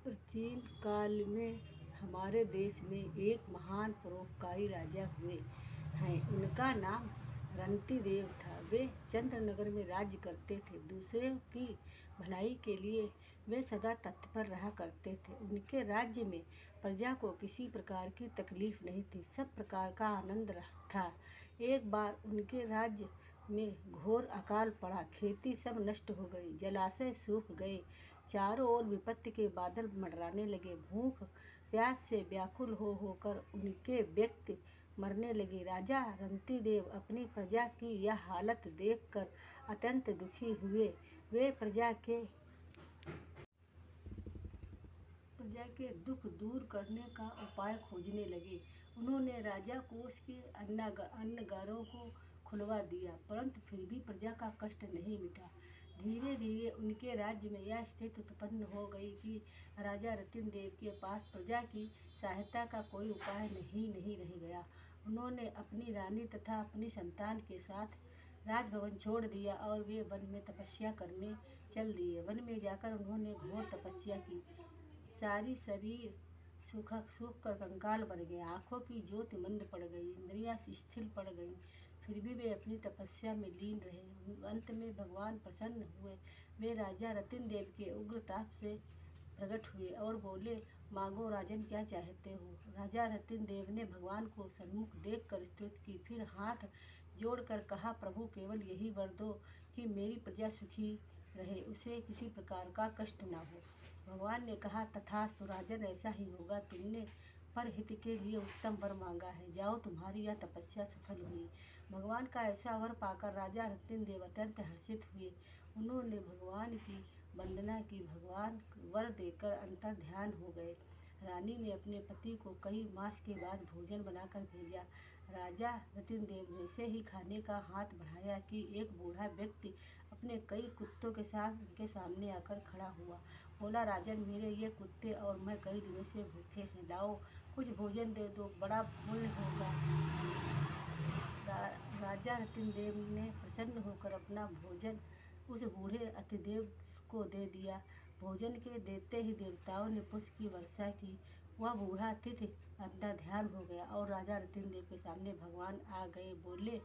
प्राचीन काल में हमारे देश में एक महान परोपकारी राजा हुए हैं। उनका नाम रंतिदेव था। वे चंद्रनगर में राज्य करते थे। दूसरों की भलाई के लिए वे सदा तत्पर रहा करते थे। उनके राज्य में प्रजा को किसी प्रकार की तकलीफ नहीं थी। सब प्रकार का आनंद था। एक बार उनके राज्य में घोर अकाल पड़ा। खेती सब नष्ट हो गई, जलाशय सूख गए, चारों ओर विपत्ति के बादल मंडराने लगे। भूख प्यास से व्याकुल होकर उनके व्यक्ति मरने लगे। राजा रंतिदेव अपनी प्रजा की यह हालत देखकर अत्यंत दुखी हुए। वे प्रजा के दुख दूर करने का उपाय खोजने लगे। उन्होंने राजा कोष के अन्नगारों को खुलवा दिया, परंतु फिर भी प्रजा का कष्ट नहीं मिटा। धीरे धीरे उनके राज्य में यह स्थिति उत्पन्न हो गई कि राजा रतिनदेव के पास प्रजा की सहायता का कोई उपाय नहीं रह गया। उन्होंने अपनी रानी तथा अपनी संतान के साथ राजभवन छोड़ दिया और वे वन में तपस्या करने चल दिए। वन में जाकर उन्होंने घोर तपस्या की। सारी शरीर सूख कर कंकाल बन गए। आँखों की ज्योति मंद पड़ गई, इंद्रियां शिथिल पड़ गईं। फिर भी वे अपनी तपस्या में लीन रहे। अंत में भगवान प्रसन्न हुए। वे राजा रतिनदेव के उग्र ताप से प्रकट हुए और बोले, मांगो राजन, क्या चाहते हो। राजा रतिनदेव ने भगवान को सन्मुख देखकर स्तुति की। फिर हाथ जोड़कर कहा, प्रभु केवल यही वर दो कि मेरी प्रजा सुखी रहे, उसे किसी प्रकार का कष्ट न हो। भगवान ने कहा, तथास्तु राजन, ऐसा ही होगा। तुमने परहित के लिए उत्तम वर मांगा है। जाओ, तुम्हारी यह तपस्या सफल हुई। भगवान का ऐसा वर पाकर राजा रतिनदेव अत्यंत हर्षित हुए। उन्होंने भगवान की वंदना की। भगवान वर देकर अंतर ध्यान हो गए। रानी ने अपने पति को कई मास के बाद भोजन बनाकर भेजा। राजा रतिनदेव ने से ही खाने का हाथ बढ़ाया कि एक बूढ़ा व्यक्ति अपने कई कुत्तों के साथ उनके सामने आकर खड़ा हुआ। बोला, राजन, मेरे ये कुत्ते और मैं कई दिनों से भूखे हैं। लाओ, कुछ भोजन दे दो, बड़ा पुण्य होगा। राजा रतिनदेव ने प्रसन्न होकर अपना भोजन उस बूढ़े अतिदेव को दे दिया। भोजन के देते ही देवताओं ने पुष्प की वर्षा की। वह बूढ़ा अतिथि अंतर ध्यान हो गया और राजा रतिनदेव के सामने भगवान आ गए। बोले,